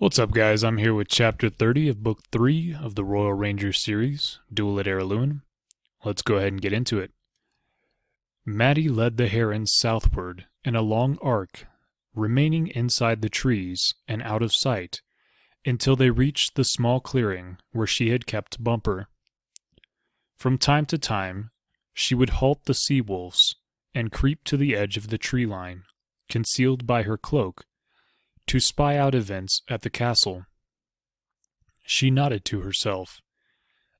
What's up, guys? I'm here with Chapter 30 of Book 3 of the Royal Ranger series, Duel at Araluen. Let's go ahead and get into it. Maddie led the herons southward in a long arc, remaining inside the trees and out of sight until they reached the small clearing where she had kept Bumper. From time to time, she would halt the sea wolves and creep to the edge of the tree line, concealed by her cloak, to spy out events at the castle. She nodded to herself,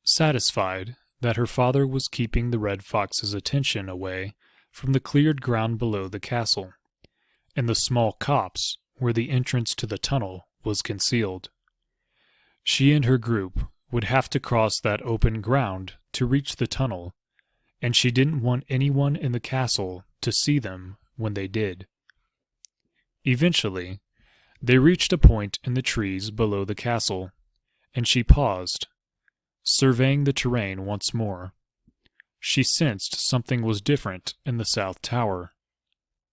satisfied that her father was keeping the Red Fox's attention away from the cleared ground below the castle, and the small copse where the entrance to the tunnel was concealed. She and her group would have to cross that open ground to reach the tunnel, and she didn't want anyone in the castle to see them when they did. Eventually, they reached a point in the trees below the castle, and she paused, surveying the terrain once more. She sensed something was different in the south tower.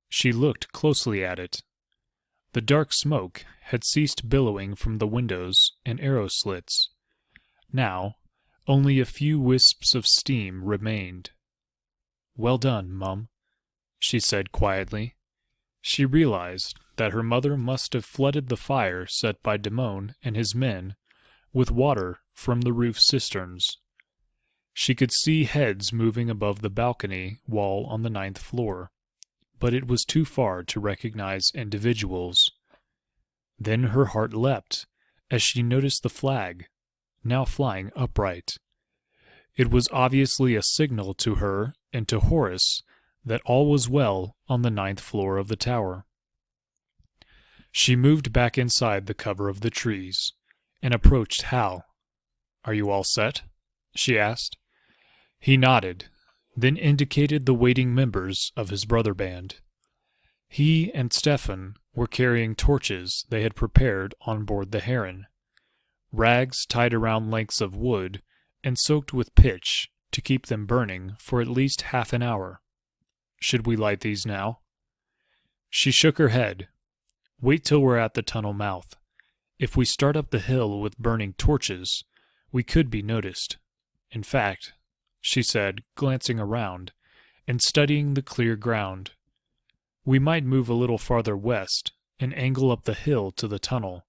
She looked closely at it. The dark smoke had ceased billowing from the windows and arrow slits. Now, only a few wisps of steam remained. "Well done, Mum," she said quietly. She realized that her mother must have flooded the fire set by Damone and his men with water from the roof cisterns. She could see heads moving above the balcony wall on the 9th floor, but it was too far to recognize individuals. Then her heart leapt as she noticed the flag, now flying upright. It was obviously a signal to her and to Horace that all was well on the 9th floor of the tower. She moved back inside the cover of the trees and approached Hal. "Are you all set?" she asked. He nodded, then indicated the waiting members of his brother band. He and Stefan were carrying torches they had prepared on board the Heron, rags tied around lengths of wood and soaked with pitch to keep them burning for at least half an hour. "Should we light these now?" She shook her head. "Wait till we're at the tunnel mouth. If we start up the hill with burning torches, we could be noticed. In fact," she said, glancing around and studying the clear ground, "we might move a little farther west and angle up the hill to the tunnel.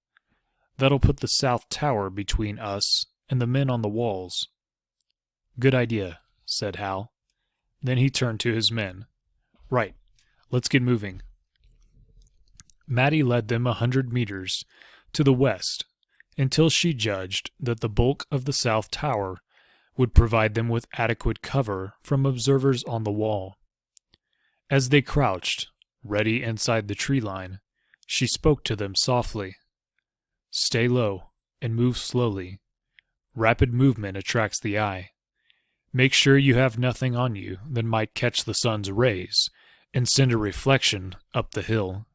That'll put the south tower between us and the men on the walls." "Good idea," said Hal. Then he turned to his men. "Right, let's get moving." Maddie led them 100 meters to the west until she judged that the bulk of the south tower would provide them with adequate cover from observers on the wall. As they crouched, ready inside the tree line, she spoke to them softly. "Stay low and move slowly. Rapid movement attracts the eye. Make sure you have nothing on you that might catch the sun's rays and send a reflection up the hill."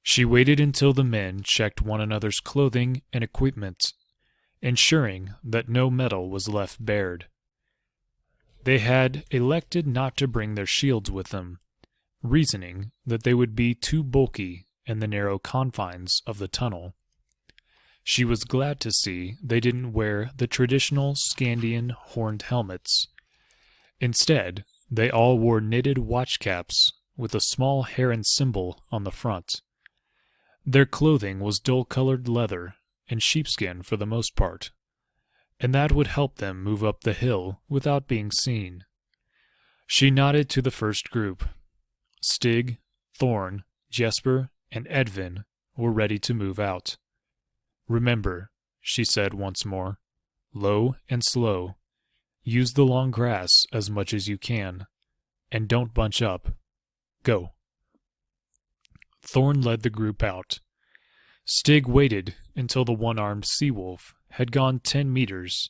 She waited until the men checked one another's clothing and equipment, ensuring that no metal was left bared. They had elected not to bring their shields with them, reasoning that they would be too bulky in the narrow confines of the tunnel. She was glad to see they didn't wear the traditional Scandian horned helmets. Instead, they all wore knitted watch caps with a small heron symbol on the front. Their clothing was dull-colored leather and sheepskin for the most part, and that would help them move up the hill without being seen. She nodded to the first group. Stig, Thorn, Jesper, and Edvin were ready to move out. "Remember," she said once more, "low and slow. Use the long grass as much as you can, and don't bunch up. Go." Thorn led the group out. Stig waited until the one-armed sea-wolf had gone 10 meters,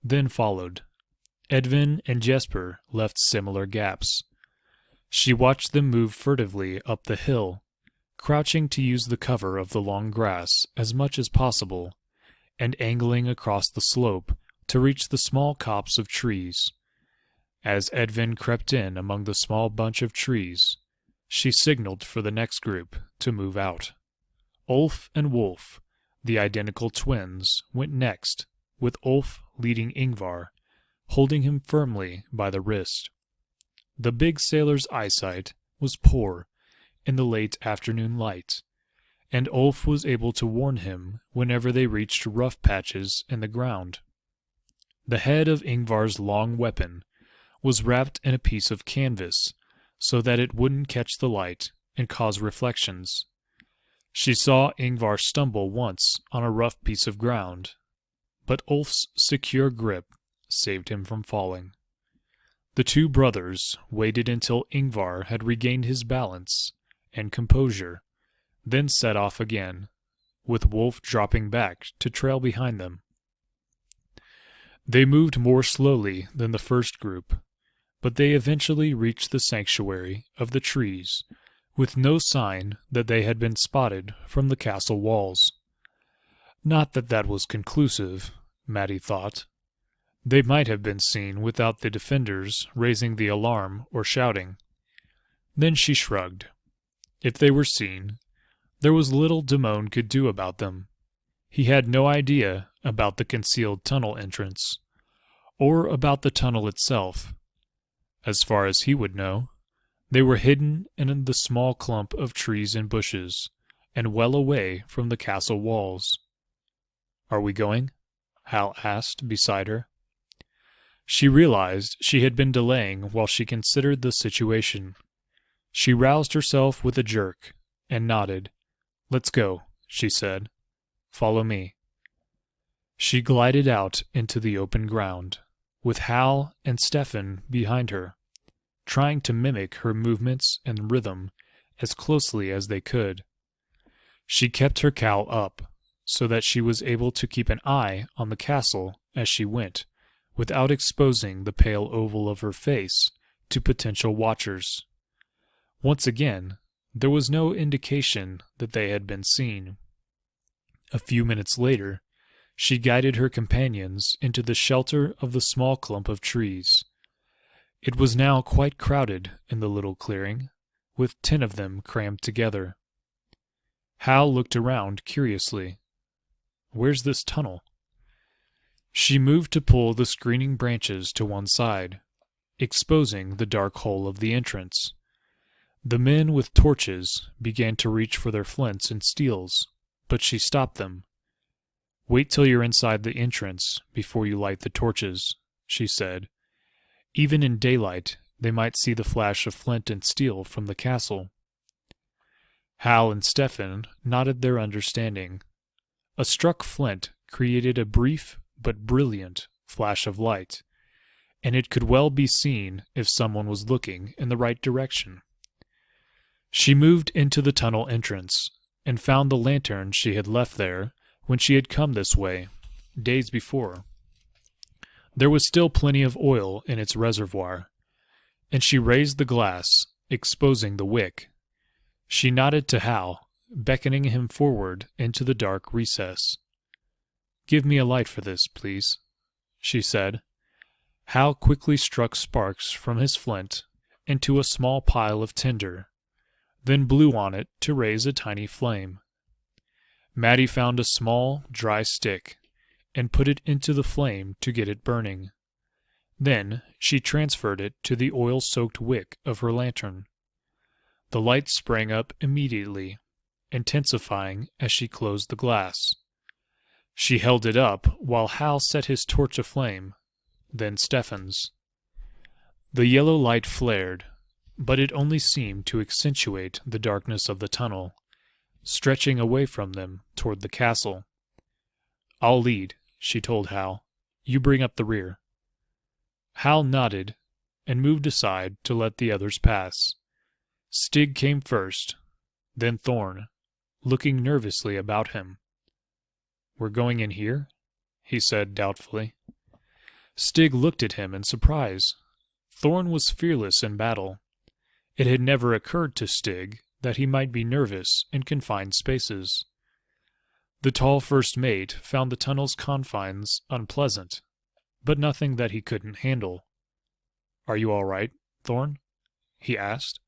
then followed. Edvin and Jesper left similar gaps. She watched them move furtively up the hill, crouching to use the cover of the long grass as much as possible, and angling across the slope to reach the small copse of trees. As Edvin crept in among the small bunch of trees, she signaled for the next group to move out. Ulf and Wolf The identical twins went next, with Ulf leading Ingvar, holding him firmly by the wrist. The big sailor's eyesight was poor in the late afternoon light, and Ulf was able to warn him whenever they reached rough patches in the ground. The head of Ingvar's long weapon was wrapped in a piece of canvas so that it wouldn't catch the light and cause reflections. She saw Ingvar stumble once on a rough piece of ground, but Ulf's secure grip saved him from falling. The two brothers waited until Ingvar had regained his balance and composure, then set off again, with Wolf dropping back to trail behind them. They moved more slowly than the first group, but they eventually reached the sanctuary of the trees, with no sign that they had been spotted from the castle walls. Not that that was conclusive, Maddie thought. They might have been seen without the defenders raising the alarm or shouting. Then she shrugged. If they were seen, there was little Damone could do about them. He had no idea about the concealed tunnel entrance, or about the tunnel itself. As far as he would know, they were hidden in the small clump of trees and bushes, and well away from the castle walls. "Are we going?" Hal asked beside her. She realized she had been delaying while she considered the situation. She roused herself with a jerk, and nodded. "Let's go," she said. "Follow me." She glided out into the open ground, with Hal and Stefan behind her, trying to mimic her movements and rhythm as closely as they could. She kept her cowl up, so that she was able to keep an eye on the castle as she went, without exposing the pale oval of her face to potential watchers. Once again, there was no indication that they had been seen. A few minutes later, she guided her companions into the shelter of the small clump of trees. It was now quite crowded in the little clearing, with 10 of them crammed together. Hal looked around curiously. "Where's this tunnel?" She moved to pull the screening branches to one side, exposing the dark hole of the entrance. The men with torches began to reach for their flints and steels, but she stopped them. "Wait till you're inside the entrance before you light the torches," she said. "Even in daylight, they might see the flash of flint and steel from the castle." Hal and Stefan nodded their understanding. A struck flint created a brief but brilliant flash of light, and it could well be seen if someone was looking in the right direction. She moved into the tunnel entrance, and found the lantern she had left there when she had come this way, days before. There was still plenty of oil in its reservoir, and she raised the glass, exposing the wick. She nodded to Hal, beckoning him forward into the dark recess. "Give me a light for this, please," she said. Hal quickly struck sparks from his flint into a small pile of tinder, then blew on it to raise a tiny flame. Maddie found a small, dry stick and put it into the flame to get it burning. Then she transferred it to the oil-soaked wick of her lantern. The light sprang up immediately, intensifying as she closed the glass. She held it up while Hal set his torch aflame, then Stefan's. The yellow light flared, but it only seemed to accentuate the darkness of the tunnel, stretching away from them toward the castle. "I'll lead," she told Hal. "You bring up the rear." Hal nodded and moved aside to let the others pass. Stig came first, then Thorn, looking nervously about him. "We're going in here?" he said doubtfully. Stig looked at him in surprise. Thorn was fearless in battle. It had never occurred to Stig that he might be nervous in confined spaces. The tall first mate found the tunnel's confines unpleasant, but nothing that he couldn't handle. "Are you all right, Thorn?" he asked.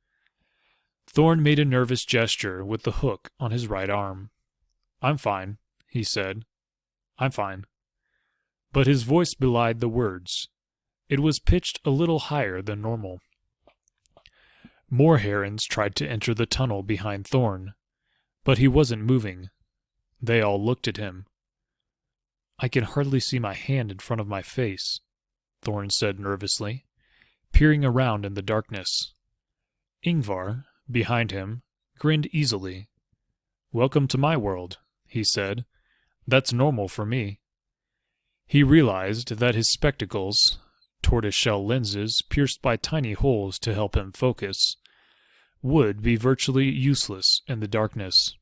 Thorn made a nervous gesture with the hook on his right arm. "I'm fine," he said. "I'm fine." But his voice belied the words. It was pitched a little higher than normal. More herons tried to enter the tunnel behind Thorn, but he wasn't moving. They all looked at him. "I can hardly see my hand in front of my face," Thorn said nervously, peering around in the darkness. Ingvar, behind him, grinned easily. "Welcome to my world," he said. "That's normal for me." He realized that his spectacles, tortoiseshell lenses pierced by tiny holes to help him focus, would be virtually useless in the darkness.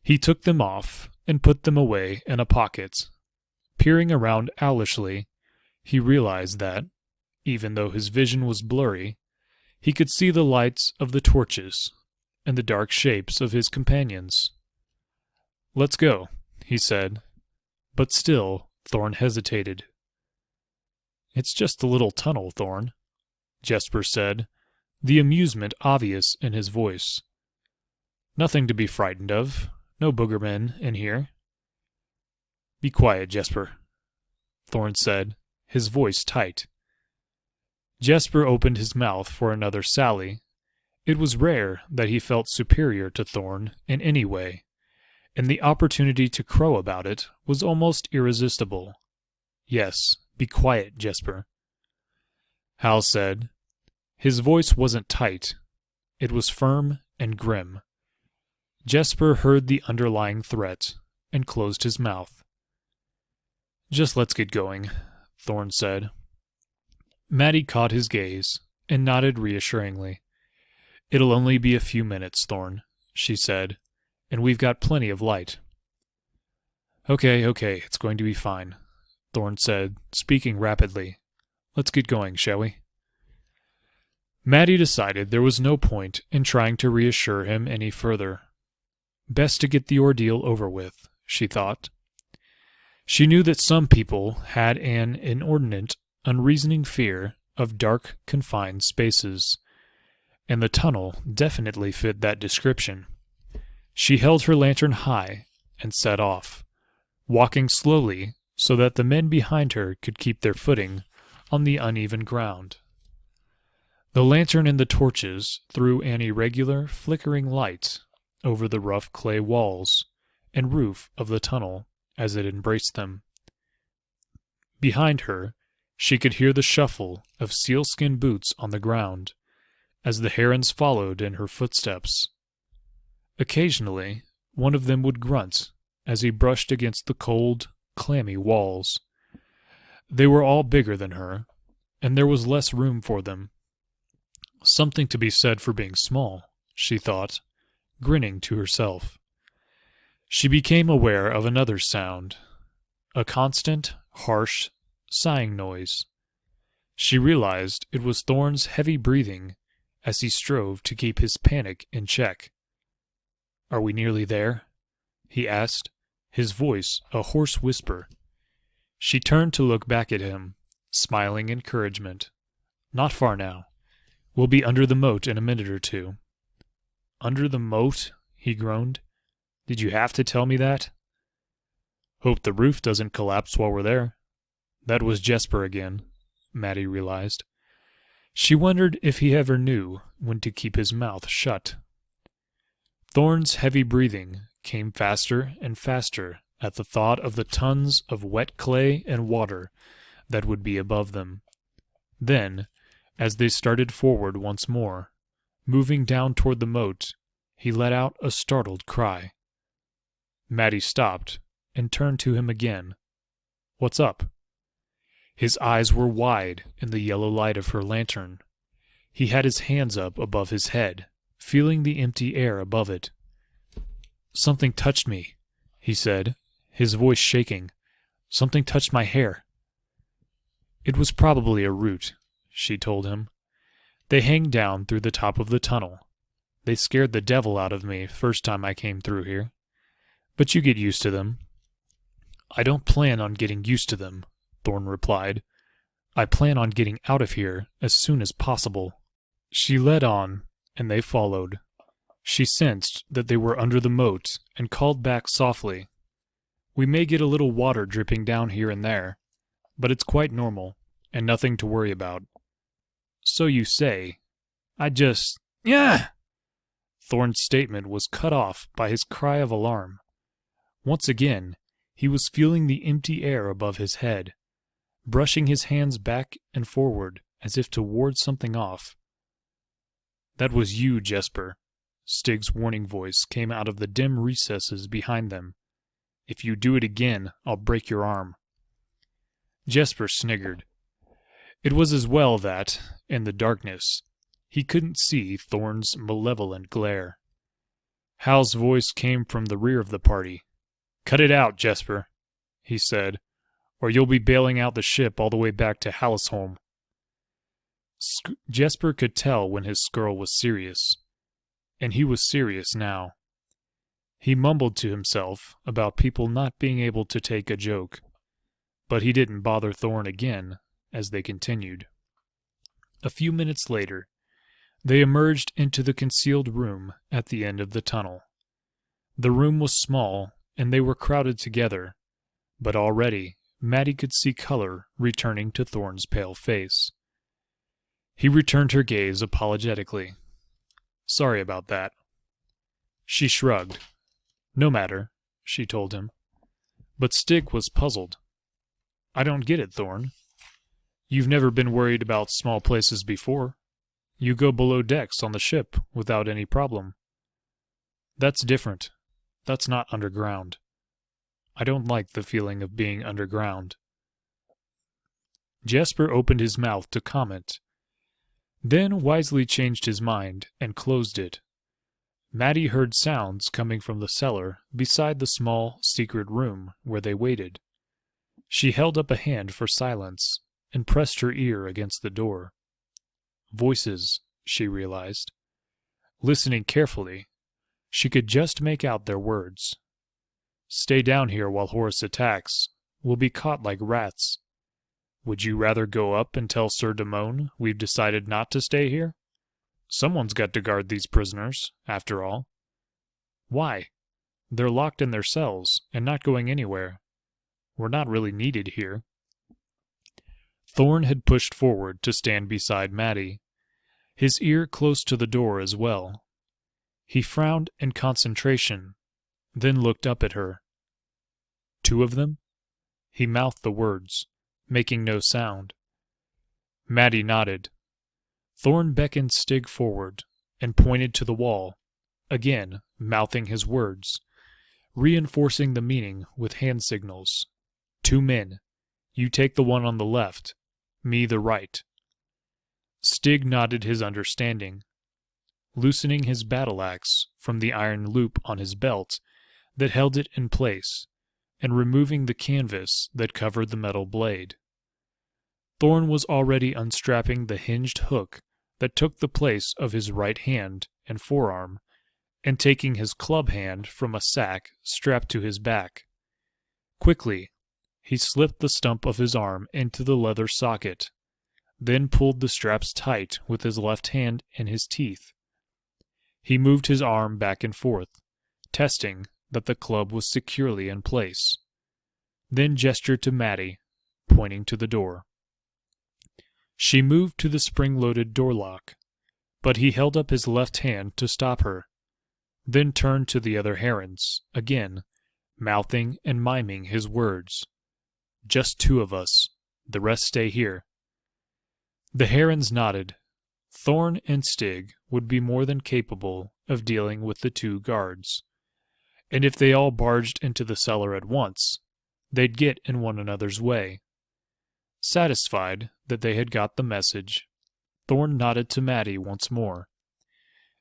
He took them off and put them away in a pocket. Peering around owlishly, he realized that, even though his vision was blurry, he could see the lights of the torches and the dark shapes of his companions. "Let's go," he said, but still Thorn hesitated. "It's just a little tunnel, Thorn," Jesper said, the amusement obvious in his voice. "Nothing to be frightened of. No boogermen in here." "Be quiet, Jesper," Thorn said, his voice tight. Jesper opened his mouth for another sally. It was rare that he felt superior to Thorn in any way, and the opportunity to crow about it was almost irresistible. "Yes, be quiet, Jesper," Hal said. His voice wasn't tight. It was firm and grim. Jesper heard the underlying threat and closed his mouth. "Just let's get going," Thorn said. Maddie caught his gaze and nodded reassuringly. "It'll only be a few minutes, Thorn," she said, "and we've got plenty of light." Okay, it's going to be fine," Thorn said, speaking rapidly. "Let's get going, shall we?" Maddie decided there was no point in trying to reassure him any further. Best to get the ordeal over with, she thought. She knew that some people had an inordinate, unreasoning fear of dark, confined spaces, and the tunnel definitely fit that description. She held her lantern high and set off, walking slowly so that the men behind her could keep their footing on the uneven ground. The lantern and the torches threw an irregular, flickering light over the rough clay walls and roof of the tunnel as it embraced them. Behind her, she could hear the shuffle of sealskin boots on the ground as the herons followed in her footsteps. Occasionally, one of them would grunt as he brushed against the cold, clammy walls. They were all bigger than her, and there was less room for them. Something to be said for being small, she thought, grinning to herself. She became aware of another sound, a constant, harsh, sighing noise. She realized it was Thorn's heavy breathing as he strove to keep his panic in check. "Are we nearly there?" he asked, his voice a hoarse whisper. She turned to look back at him, smiling encouragement. "Not far now. We'll be under the moat in a minute or two." "Under the moat?" he groaned. "Did you have to tell me that?" "Hope the roof doesn't collapse while we're there." That was Jesper again, Maddie realized. She wondered if he ever knew when to keep his mouth shut. Thorn's heavy breathing came faster and faster at the thought of the tons of wet clay and water that would be above them. Then, as they started forward once more, moving down toward the moat, he let out a startled cry. Maddie stopped and turned to him again. "What's up?" His eyes were wide in the yellow light of her lantern. He had his hands up above his head, feeling the empty air above it. "Something touched me," he said, his voice shaking. "Something touched my hair." "It was probably a root," she told him. "They hang down through the top of the tunnel. They scared the devil out of me first time I came through here. But you get used to them." "I don't plan on getting used to them," Thorn replied. "I plan on getting out of here as soon as possible." She led on, and they followed. She sensed that they were under the moat and called back softly. We may get a little water dripping down here and there, but it's quite normal, and nothing to worry about. So you say. Yeah! Thorn's statement was cut off by his cry of alarm. Once again, he was feeling the empty air above his head, brushing his hands back and forward as if to ward something off. That was you, Jesper. Stig's warning voice came out of the dim recesses behind them. If you do it again, I'll break your arm. Jesper sniggered. It was as well that, in the darkness, he couldn't see Thorn's malevolent glare. Hal's voice came from the rear of the party. "Cut it out, Jesper," he said, "or you'll be bailing out the ship all the way back to Hallesholm." Jesper could tell when his skirl was serious, and he was serious now. He mumbled to himself about people not being able to take a joke, but he didn't bother Thorn again as they continued. A few minutes later, they emerged into the concealed room at the end of the tunnel. The room was small, and they were crowded together, but already Maddie could see color returning to Thorn's pale face. He returned her gaze apologetically. "Sorry about that." She shrugged. "No matter," she told him. But Stig was puzzled. "I don't get it, Thorn. You've never been worried about small places before. You go below decks on the ship without any problem." "That's different. That's not underground. I don't like the feeling of being underground." Jesper opened his mouth to comment, then wisely changed his mind and closed it. Maddie heard sounds coming from the cellar beside the small, secret room where they waited. She held up a hand for silence and pressed her ear against the door. Voices, she realized. Listening carefully, she could just make out their words. "Stay down here while Horus attacks. We'll be caught like rats. Would you rather go up and tell Sir Damone we've decided not to stay here? Someone's got to guard these prisoners, after all." "Why? They're locked in their cells and not going anywhere. We're not really needed here." Thorn had pushed forward to stand beside Maddie, his ear close to the door as well. He frowned in concentration, then looked up at her. "Two of them?" He mouthed the words, making no sound. Maddie nodded. Thorn beckoned Stig forward and pointed to the wall, again mouthing his words, reinforcing the meaning with hand signals. "Two men. You take the one on the left, me the right." Stig nodded his understanding, loosening his battle axe from the iron loop on his belt that held it in place, and removing the canvas that covered the metal blade. Thorn was already unstrapping the hinged hook that took the place of his right hand and forearm, and taking his club hand from a sack strapped to his back. Quickly, he slipped the stump of his arm into the leather socket, then pulled the straps tight with his left hand and his teeth. He moved his arm back and forth, testing that the club was securely in place, then gestured to Maddie, pointing to the door. She moved to the spring-loaded door lock, but he held up his left hand to stop her, then turned to the other herons, again, mouthing and miming his words. "Just two of us. The rest stay here." The herons nodded. Thorn and Stig would be more than capable of dealing with the two guards, and if they all barged into the cellar at once, they'd get in one another's way. Satisfied that they had got the message, Thorn nodded to Maddie once more.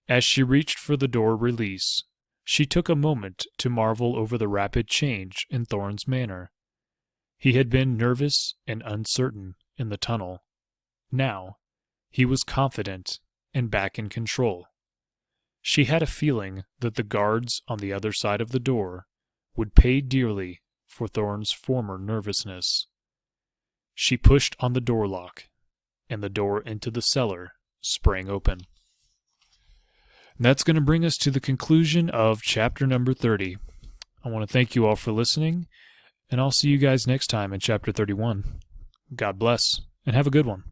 As she reached for the door release, she took a moment to marvel over the rapid change in Thorn's manner. He had been nervous and uncertain in the tunnel. Now, he was confident and back in control. She had a feeling that the guards on the other side of the door would pay dearly for Thorn's former nervousness. She pushed on the door lock, and the door into the cellar sprang open. That's going to bring us to the conclusion of chapter number 30. I want to thank you all for listening. and I'll see you guys next time in Chapter 31. God bless, and have a good one.